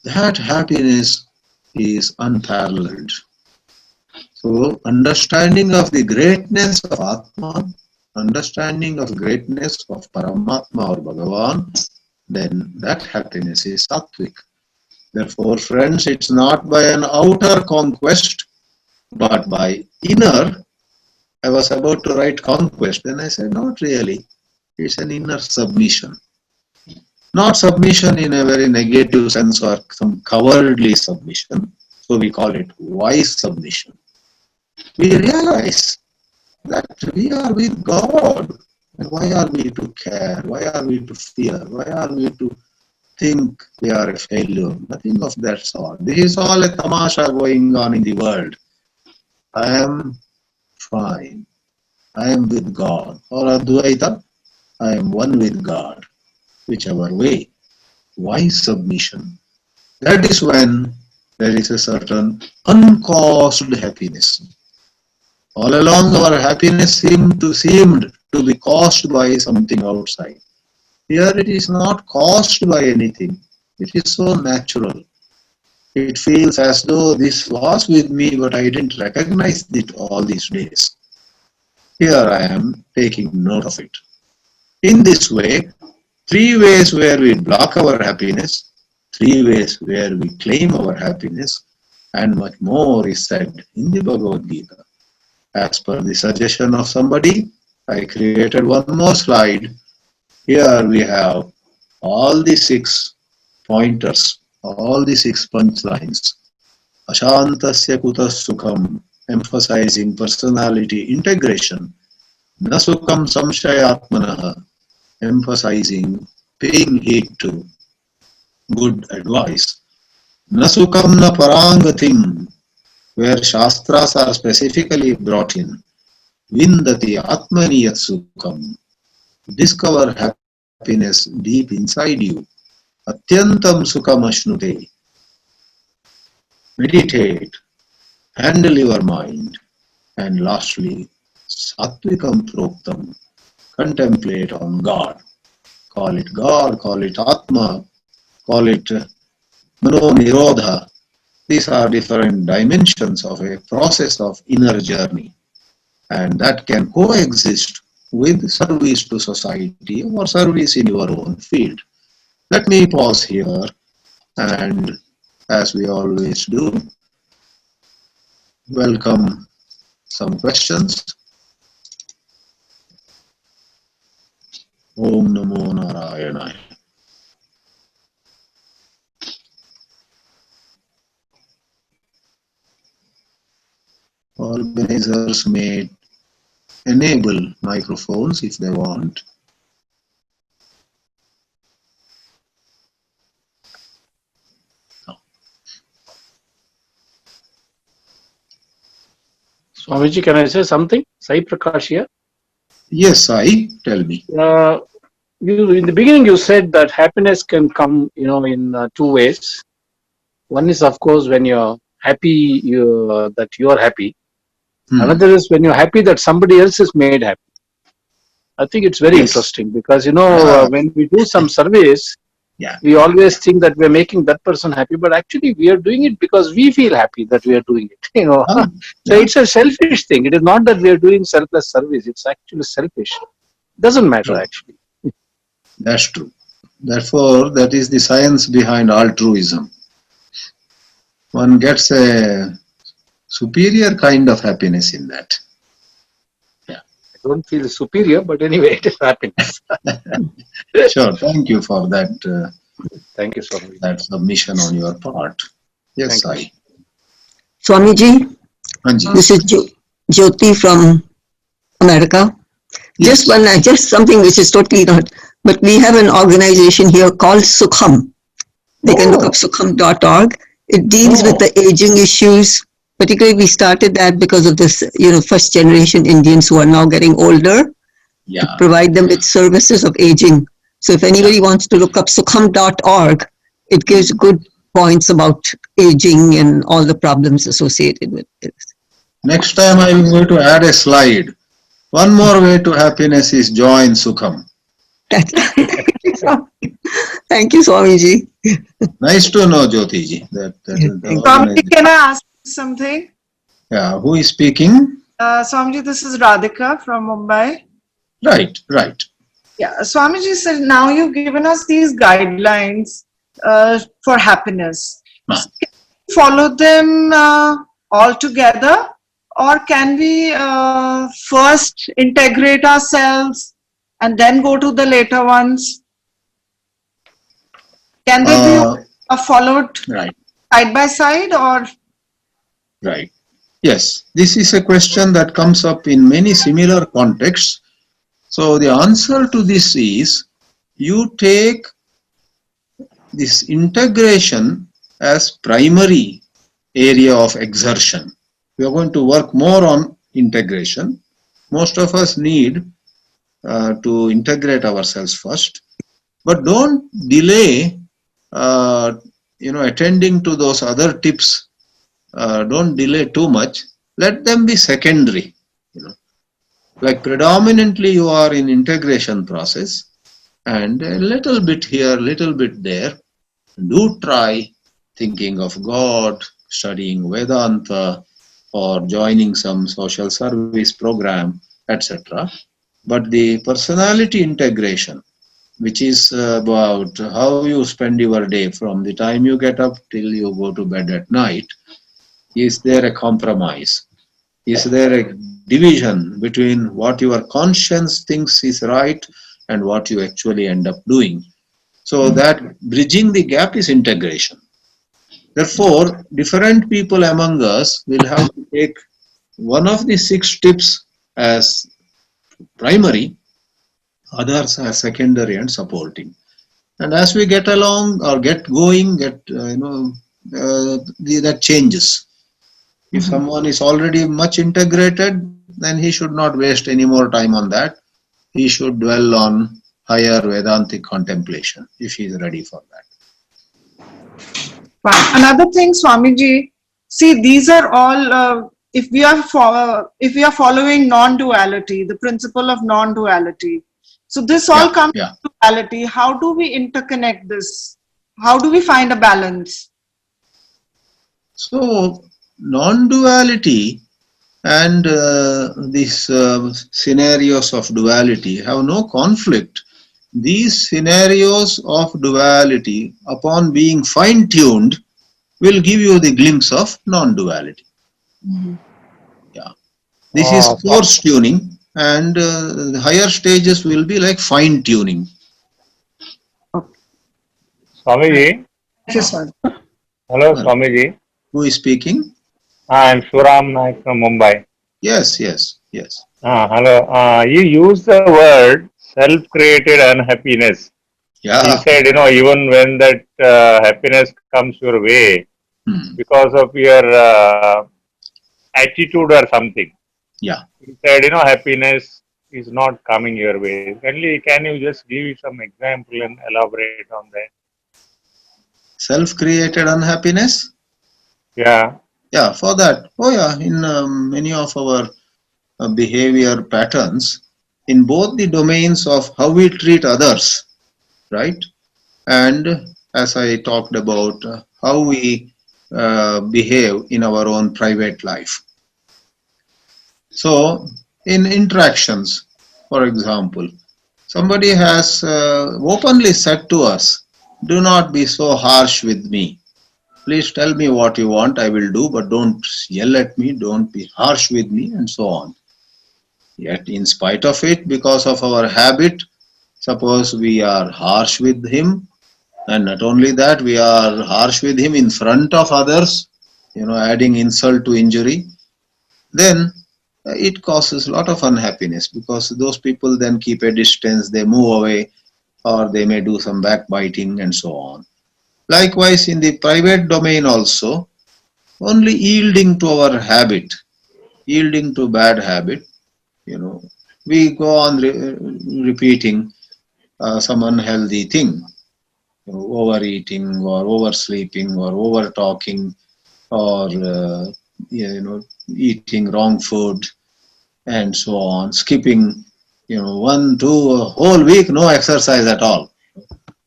that happiness is unparalleled. So, understanding of the greatness of Atma, understanding of greatness of Paramatma or Bhagavan, then that happiness is sattvic. Therefore, friends, it's not by an outer conquest, but by inner. I was about to write conquest, then I said, not really. It's an inner submission. Not submission in a very negative sense or some cowardly submission. So we call it wise submission. We realize that we are with God. And why are we to care? Why are we to fear? Why are we to think we are a failure? Nothing of that sort. This is all a tamasha going on in the world. I am fine. I am with God. Or Advaita, I am one with God. Whichever way. Wise submission. That is when there is a certain uncaused happiness. All along our happiness seemed to be caused by something outside. Here it is not caused by anything. It is so natural. It feels as though this was with me, but I didn't recognize it all these days. Here I am taking note of it. In this way, 3 ways where we block our happiness, 3 ways where we claim our happiness, and much more is said in the Bhagavad Gita. As per the suggestion of somebody, I created one more slide. Here we have all the 6 pointers, all the 6 punchlines. Ashantasya kutas sukham, emphasizing personality integration. Na sukham samshayatmanaha, emphasizing paying heed to good advice. Na sukham na parangatim, where shastras are specifically brought in. Vindati atmaniyat sukham, discover happiness deep inside you. Atyantam sukham ashnute, meditate, handle your mind. And lastly, satvikam proktam, contemplate on God. Call it God, call it Atma, call it Mano Nirodha. These are different dimensions of a process of inner journey, and that can coexist with service to society or service in your own field. Let me pause here, and as we always do, welcome some questions. Om Namo Narayana. Organizers may enable microphones if they want. Swamiji, can I say something? Sai Prakash here. Yes, Sai, tell me. In the beginning, you said that happiness can come, in 2 ways. One is, of course, when you're happy that you're happy. Hmm. Another is when you're happy that somebody else is made happy. I think it's very Yes. interesting because, Yeah. when we do some surveys, Yeah. we always think that we're making that person happy, but actually we are doing it because we feel happy that we are doing it. Ah, So yeah. it's a selfish thing. It is not that we are doing selfless service. It's actually selfish. Doesn't matter True. actually. That's true. Therefore, that is the science behind altruism. One gets a superior kind of happiness in that. I don't feel superior, but anyway, it is happiness. Sure. Thank you for that Thank you so much. that submission on your part. Yes, Thank I. Swamiji, Anji. this is Jyoti from America. Yes. Just something which is totally not, but we have an organization here called Sukham. They can look Oh. up sukham.org. It deals with Oh. the aging issues. Particularly, we started that because of this, first generation Indians who are now getting older, Yeah. provide them with services of aging. So if anybody wants to look up sukham.org, it gives good points about aging and all the problems associated with it. Next time I am going to add a slide. One more way to happiness is join Sukham. Thank you, Swamiji. Nice to know, Jyotiji. That is the Thank you. Swamiji, organization. can I ask you something? Yeah. Who is speaking? Swamiji, this is Radhika from Mumbai. Right. Right. Yeah, Swamiji said now you've given us these guidelines for happiness. Ah. Can we follow them all together, or can we first integrate ourselves and then go to the later ones? Can they be followed Right. side by side, or? Right. Yes. This is a question that comes up in many similar contexts. So the answer to this is you take this integration as primary area of exertion. We are going to work more on integration. Most of us need to integrate ourselves first, but don't delay attending to those other tips. Don't delay too much. Let them be secondary. Like predominantly you are in integration process, and a little bit here, little bit there. Do try thinking of God, studying Vedanta, or joining some social service program, etc. But the personality integration, which is about how you spend your day from the time you get up till you go to bed at night, is there a compromise? Is there a division between what your conscience thinks is right and what you actually end up doing? So that bridging the gap is integration. Therefore, different people among us will have to take one of the 6 tips as primary, others as secondary and supporting. And as we get along or get going, that changes. If someone is already much integrated, then he should not waste any more time on that. He should dwell on higher Vedantic contemplation if he is ready for that. Fine. Another thing, Swamiji, see, these are all, if we are following non-duality, the principle of non-duality. So this all comes to duality. How do we interconnect this? How do we find a balance? So non-duality and these scenarios of duality have no conflict. These scenarios of duality, upon being fine-tuned, will give you the glimpse of non-duality. Yeah, this is coarse tuning, and the higher stages will be like fine-tuning. Swamiji. Yes, sir. Hello, Swamiji. Who is speaking? I am Suram Naik from Mumbai. Yes. Hello. You use the word self-created unhappiness. Yeah. You said, even when that happiness comes your way because of your attitude or something. Yeah. You said, happiness is not coming your way. Can you just give some example and elaborate on that? self-created unhappiness? Yeah. Yeah, for that. Oh yeah, in many of our behavior patterns, in both the domains of how we treat others, right? And as I talked about, how we behave in our own private life. So, in interactions, for example, somebody has openly said to us, do not be so harsh with me. Please tell me what you want, I will do, but don't yell at me, don't be harsh with me, and so on. Yet, in spite of it, because of our habit, suppose we are harsh with him, and not only that, we are harsh with him in front of others, adding insult to injury, then it causes a lot of unhappiness because those people then keep a distance, they move away, or they may do some backbiting and so on. Likewise, in the private domain also, only yielding to our habit, yielding to bad habit, we go on repeating some unhealthy thing, overeating or oversleeping or over talking or eating wrong food and so on, skipping 1, 2 a whole week, no exercise at all.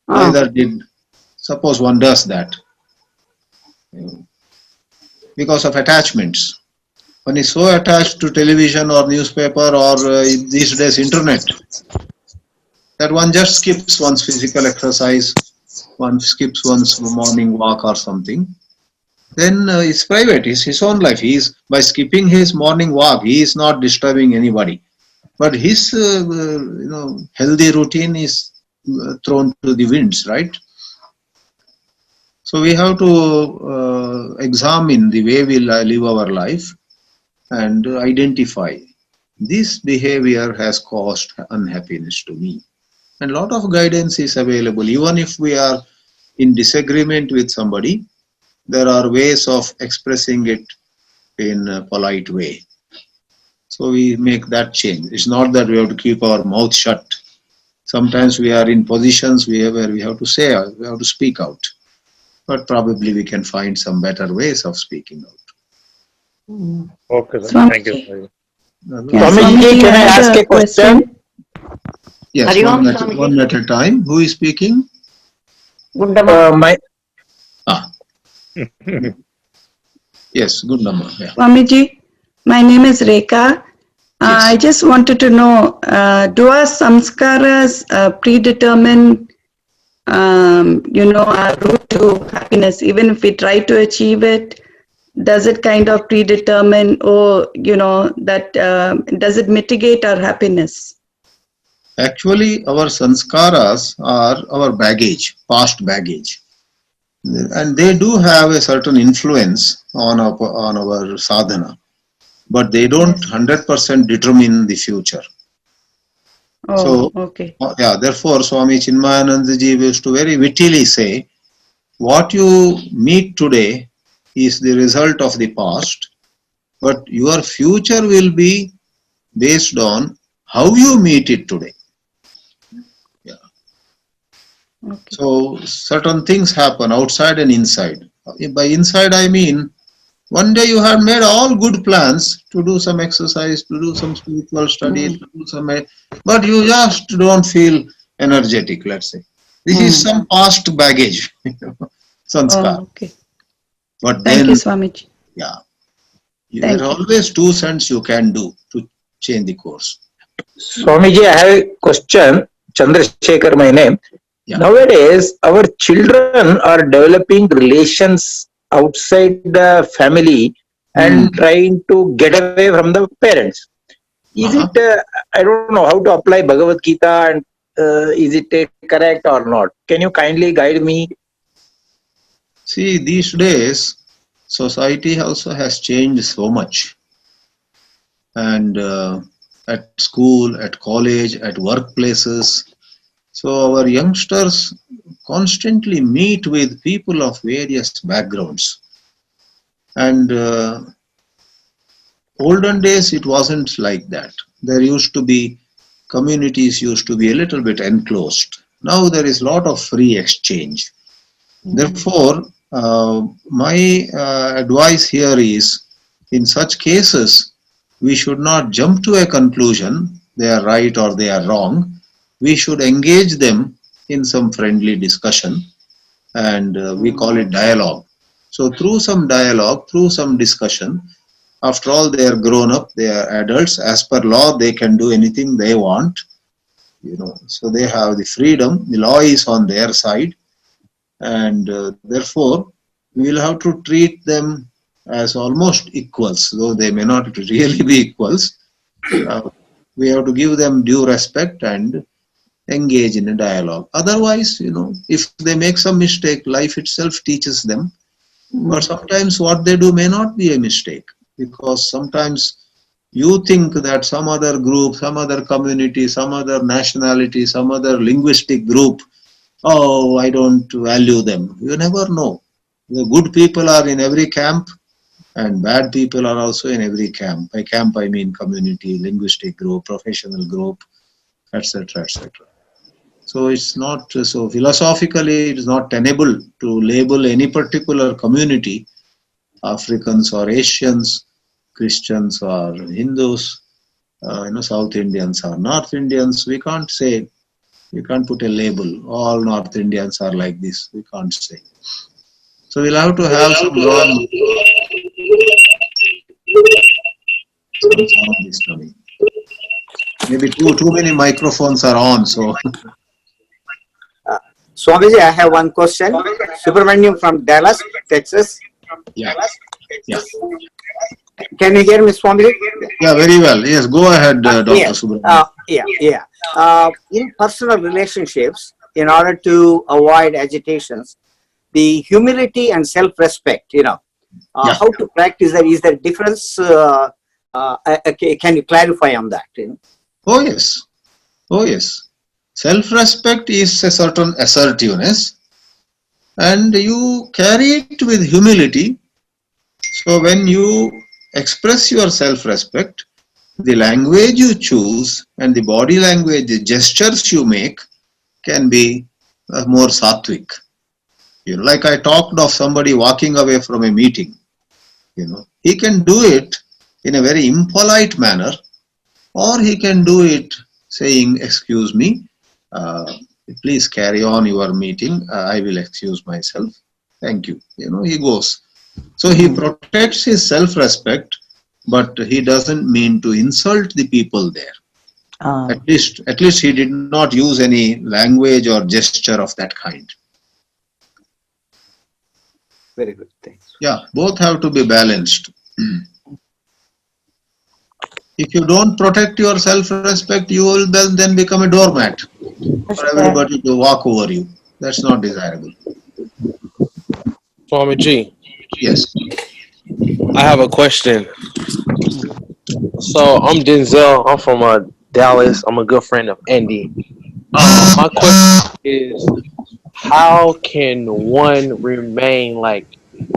Neither did, suppose one does that because of attachments. One is so attached to television or newspaper or these days internet that one just skips one's physical exercise, one skips one's morning walk or something. Then it's private, it's his own life. He is, by skipping his morning walk, he is not disturbing anybody. But his healthy routine is thrown to the winds, right? So we have to examine the way we live our life and identify this behavior has caused unhappiness to me. And a lot of guidance is available. Even if we are in disagreement with somebody, there are ways of expressing it in a polite way. So we make that change. It's not that we have to keep our mouth shut. Sometimes we are in positions where we have to say, we have to speak out. But probably we can find some better ways of speaking out. Okay, sir. Swamiji. Thank you. Swamiji, can I ask a question? Yes, Hariom, one Swamiji. one at a time. Who is speaking? My Yes, good number. Yeah. Swamiji, my name is Rekha. I Yes. just wanted to know, do our samskaras predetermine, our route to happiness? Even if we try to achieve it, does it kind of predetermine, or, that, does it mitigate our happiness? Actually, our sanskaras are our baggage, past baggage. And they do have a certain influence on our sadhana, but they don't 100% determine the future. Oh, So, okay. yeah, therefore, Swami Chinmayanandaji used to very wittily say, what you meet today is the result of the past, but your future will be based on how you meet it today. Okay. So certain things happen outside and inside. By inside I mean, one day you have made all good plans to do some exercise, to do some spiritual studies, to do some, but you just don't feel energetic, let's say. This is some past baggage, sanskar. Oh, okay. But Thank then, you, Swamiji. yeah, Thank there you. are always 2 cents you can do to change the course. Swamiji, I have a question. Chandrasekhar, my name. Yeah. Nowadays, our children are developing relations outside the family and trying to get away from the parents. Is it, I don't know how to apply Bhagavad Gita, and is it correct or not? Can you kindly guide me? See, these days, society also has changed so much. And at school, at college, at workplaces. So our youngsters constantly meet with people of various backgrounds. And olden days, it wasn't like that. There used to be, communities used to be a little bit enclosed. Now there is a lot of free exchange. Therefore, my advice here is, in such cases, we should not jump to a conclusion, they are right or they are wrong. We should engage them in some friendly discussion, and we call it dialogue. So through some dialogue, through some discussion, after all, they are grown up, they are adults. As per law, they can do anything they want. So they have the freedom. The law is on their side, and therefore we will have to treat them as almost equals, though they may not really be equals. We have to give them due respect and engage in a dialogue. Otherwise, if they make some mistake, life itself teaches them. But sometimes what they do may not be a mistake, because sometimes you think that some other group, some other community, some other nationality, some other linguistic group, oh, I don't value them. You never know. The good people are in every camp, and bad people are also in every camp. By camp, I mean community, linguistic group, professional group, etc., etc. So it's not, so philosophically, it is not tenable to label any particular community, Africans or Asians, Christians or Hindus, South Indians or North Indians. We can't say, we can't put a label, all North Indians are like this. We can't say. So we'll have to have some sound is coming. Maybe too many microphones are on, so. Swamiji, I have one question. Subramaniam from Dallas, Texas. Yeah. Yeah. Can you hear me, Swamiji? Yeah, very well. Yes, go ahead, Dr. Yes. Subramaniam. In personal relationships, in order to avoid agitations, the humility and self-respect, how to practice that? Is there difference? Can you clarify on that? Oh, yes. Oh, yes. Self-respect is a certain assertiveness, and you carry it with humility. So when you express your self-respect, the language you choose and the body language, the gestures you make can be more sattvic. Like I talked of somebody walking away from a meeting. He can do it in a very impolite manner, or he can do it saying, excuse me, please carry on your meeting. I will excuse myself. Thank you. He goes. So he protects his self-respect, but he doesn't mean to insult the people there. At least he did not use any language or gesture of that kind. Very good. Thanks. Yeah, both have to be balanced. If you don't protect your self-respect, you will then become a doormat for everybody to walk over you. That's not desirable. Swamiji. Yes. I have a question. So I'm Denzel. I'm from Dallas. I'm a good friend of Andy. My question is, how can one remain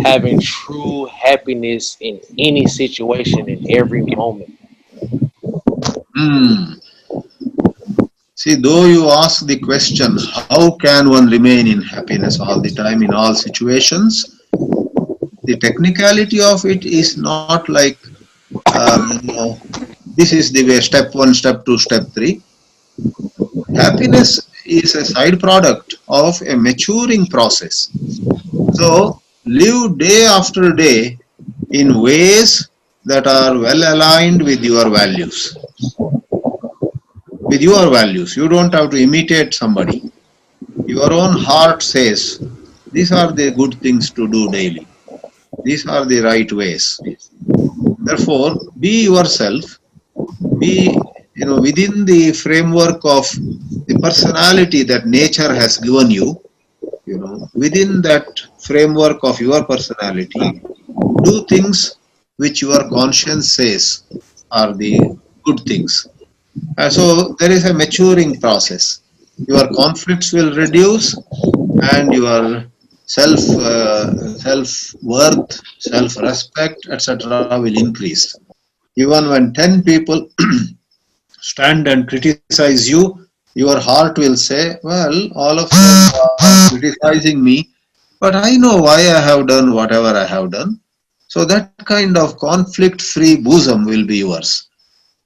having true happiness in any situation in every moment? See, though you ask the question, how can one remain in happiness all the time in all situations? The technicality of it is not like, this is the way, step 1, step 2, step 3. Happiness is a side product of a maturing process. So, live day after day in ways that are well aligned with your values. With your values. You don't have to imitate somebody. Your own heart says, these are the good things to do daily. These are the right ways. Therefore, be yourself. Be, within the framework of the personality that nature has given you, within that framework of your personality, do things which your conscience says are the good things. So there is a maturing process. Your conflicts will reduce, and your self-worth, self-respect, etc. will increase. Even when 10 people stand and criticize you, your heart will say, well, all of them are criticizing me, but I know why I have done whatever I have done. So that kind of conflict-free bosom will be yours.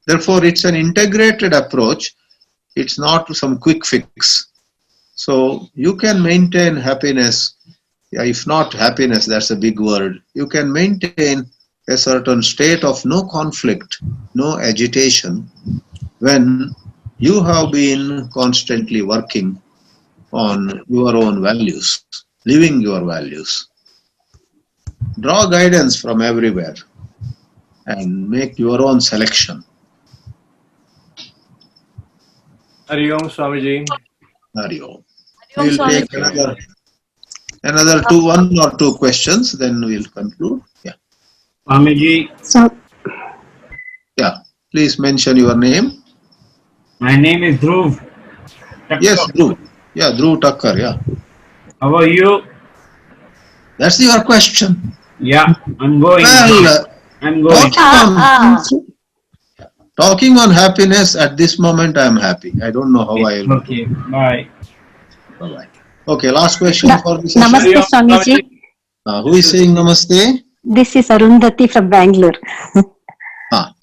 Therefore, it's an integrated approach. It's not some quick fix. So you can maintain happiness. Yeah, if not happiness, that's a big word. You can maintain a certain state of no conflict, no agitation, when you have been constantly working on your own values, living your values. Draw guidance from everywhere and make your own selection. Hari Om Swamiji. Hari Om. Om We'll Swamiji. take another one or two questions, then we'll conclude. Yeah. Swamiji, Yeah. Please mention your name. my name is Dhruv. Yes, Dhruv. Yeah, Dhruv Thakkar. Yeah. How are you? That's your question. Yeah, I'm going. Well, I'm going. talking on happiness at this moment, I am happy. I don't know how I will. Okay, bye. Bye-bye. Okay, last question for this session. Namaste, Swamiji. Who is saying namaste? This is Arundhati from Bangalore.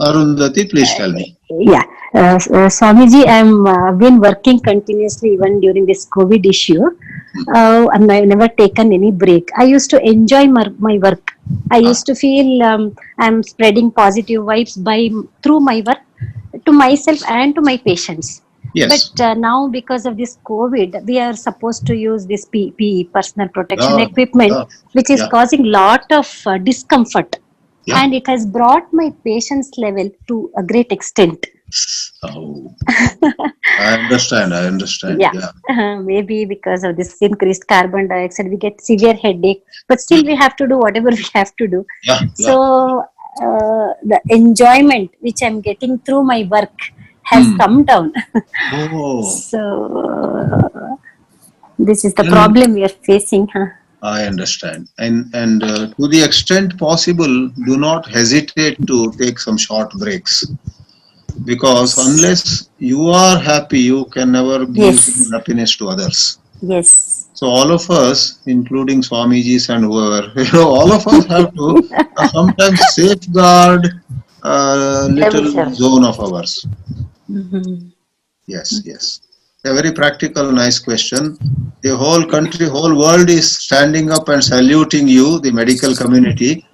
Arundhati, please tell me. Yeah, Swamiji, I'm been working continuously even during this COVID issue. And I've never taken any break. I used to enjoy my work. I used to feel I'm spreading positive vibes through my work to myself and to my patients. Yes. But now, because of this COVID, we are supposed to use this PPE, personal protection equipment, which is causing lot of discomfort. Yeah. And it has brought my patience level to a great extent. Oh, I understand. Yeah. Maybe because of this increased carbon dioxide, we get severe headache, but still we have to do whatever we have to do. Yeah. So the enjoyment which I'm getting through my work has come down. Oh. So this is the problem we are facing. I understand. And to the extent possible, do not hesitate to take some short breaks. Because unless you are happy, you can never give happiness to others. Yes. So all of us, including Swamijis and whoever, all of us have to sometimes safeguard a little zone of ours. Yes. A very practical, nice question. The whole country, whole world is standing up and saluting you, the medical community.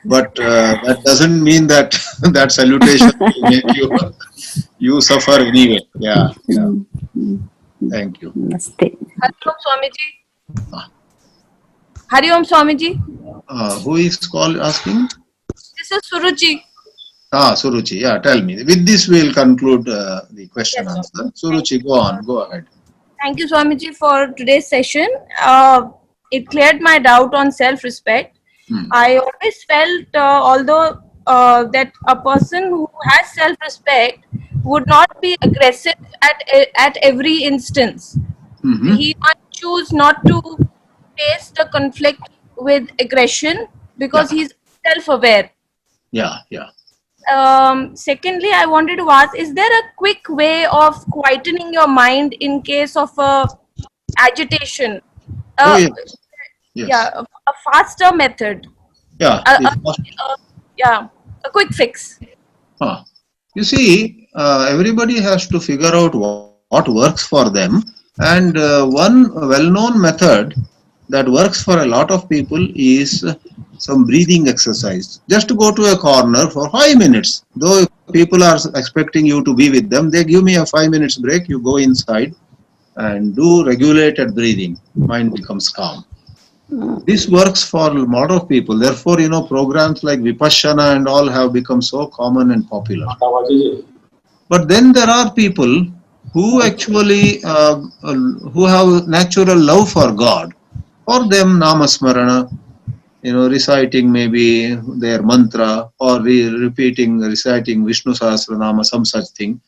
But that doesn't mean that that salutation will make you suffer anyway. Yeah. Thank you. Namaste. Hari Om Swamiji. Hari Om Swamiji. Who is asking? This is Suruchi. Suruchi. Yeah, tell me. With this, we'll conclude the question answer. Suruchi, go ahead. Thank you, Swamiji, for today's session. It cleared my doubt on self-respect. I always felt, although that a person who has self-respect would not be aggressive at every instance. He might choose not to face the conflict with aggression because he's self-aware. Yeah. Secondly, I wanted to ask, is there a quick way of quietening your mind in case of agitation? Yes. Yeah, a faster method. Yeah. A quick fix. You see, everybody has to figure out what works for them. And one well-known method that works for a lot of people is some breathing exercise. Just to go to a corner for 5 minutes. Though people are expecting you to be with them, they give me a 5 minutes break. You go inside and do regulated breathing. Mind becomes calm. This works for a lot of people. Therefore, programs like Vipassana and all have become so common and popular. But then there are people who actually who have natural love for God. For them, Namasmarana, reciting maybe their mantra or reciting Vishnu Sahasranama, some such thing,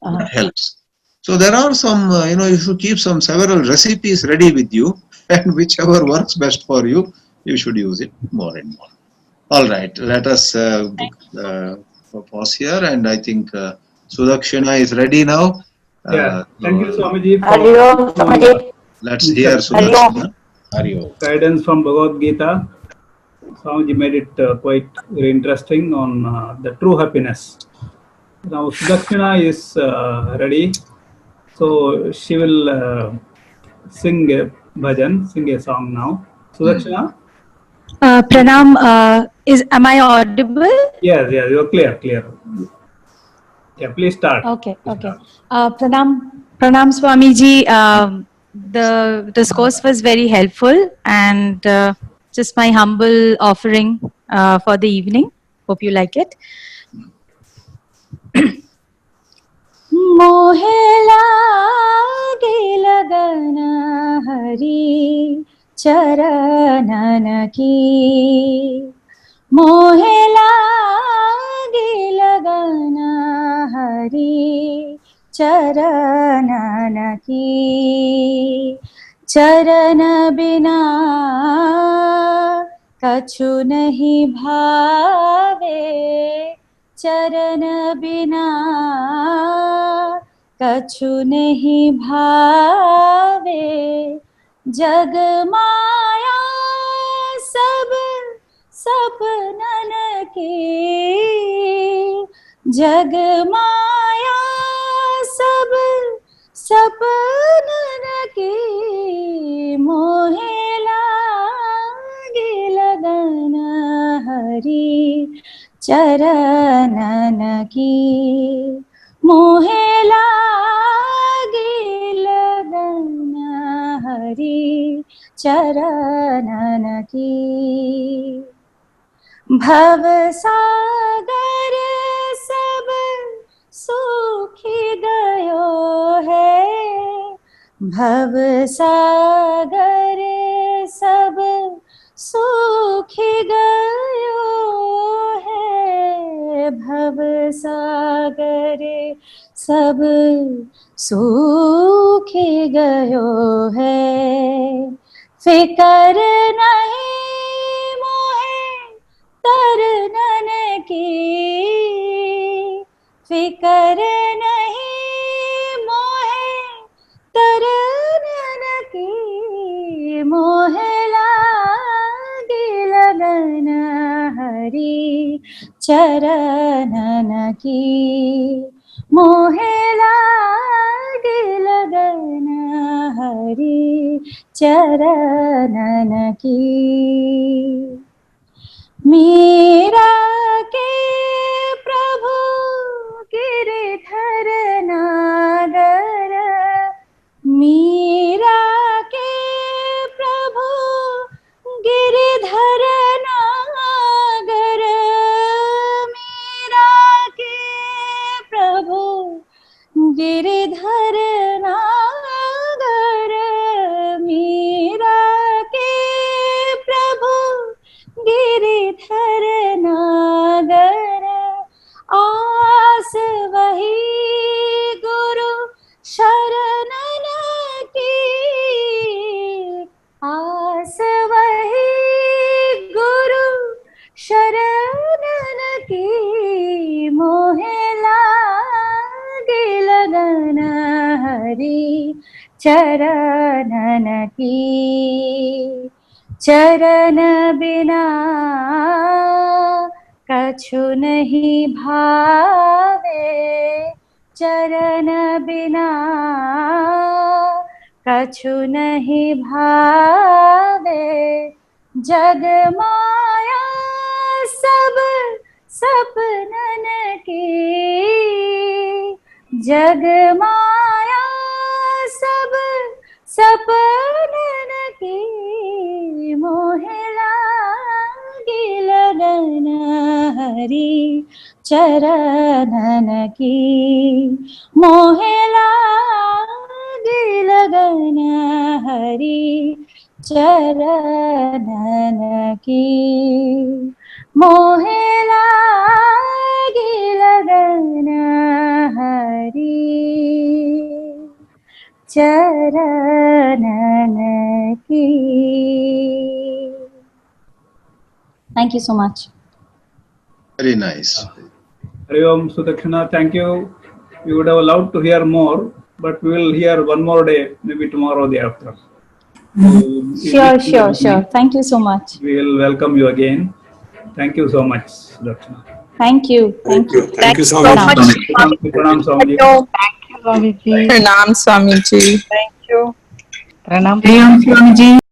that helps. So there are some, you should keep several recipes ready with you, and whichever works best for you, you should use it more and more. All right, let us pause here, and I think Sudakshina is ready now. Thank you, Swamiji. Let's hear Sudakshina. Hari Om. Guidance from Bhagavad Gita. Swamiji made it quite very interesting on the true happiness. Now Sudakshina is ready, so she will sing a bhajan, sing a song now. Sudakshina. Pranam, am I audible? Yes, you're clear. Yeah, please start. Okay. Pranam Swamiji. The discourse was very helpful, and just my humble offering for the evening. Hope you like it. मोहे लागे लगन हरि चरणन की, मोहे लागे लगन हरि चरणन की, चरण बिना कछु नहीं भावे, चरण बिना कछु नहीं भावे, जग माया सब सपनन की, जग माया सब सपनन की, मोहे लागे लगन हरि चरणन की, मोहे लागे लगन हरि चरणन की, भव सागर सब सूखी गयो है, भव सागर सब सूखी गयो है, भव सागर सब सूखी गयो है, फिकर नहीं मोहे तरनन की, फिकर नहीं मोहे तरनन की, मोहे लागे लगन हरि चरणन की, मोहे लागे लगन हरि चरणन की, मीरा के प्रभु गिरधर नागर, मीरा के प्रभु गिरधर नागर, मीरा के प्रभु गिरधर नागर, मीरा के प्रभु गिरधर नागर, आस वही गुरु शरणन की, आस वही गुरु शरणन की, मोहे लागे लगन हरि चरणन की, चरण बिना कछु नहीं भावे, चरण बिना कछु नहीं भावे, जग माया सब सपनन की, जग माया सब सपनन की, मोहे लागे लगन हरि चरणन की, मोहे लागे लगन हरि चरणन की, मोहे लागे लगन हरि चरणन की. Thank you so much. Very nice. Hari Om Sudakshina, thank you. We would have loved to hear more, but we will hear one more day, maybe tomorrow or the after. Sure. Thank you so much. We will welcome you again. Thank you so much, Dakshina. Thank you. Thank you so Pranam. much. Pranam Swamiji. Swamiji. Pranam Swamiji. Thank you. Pranam. Swamiji.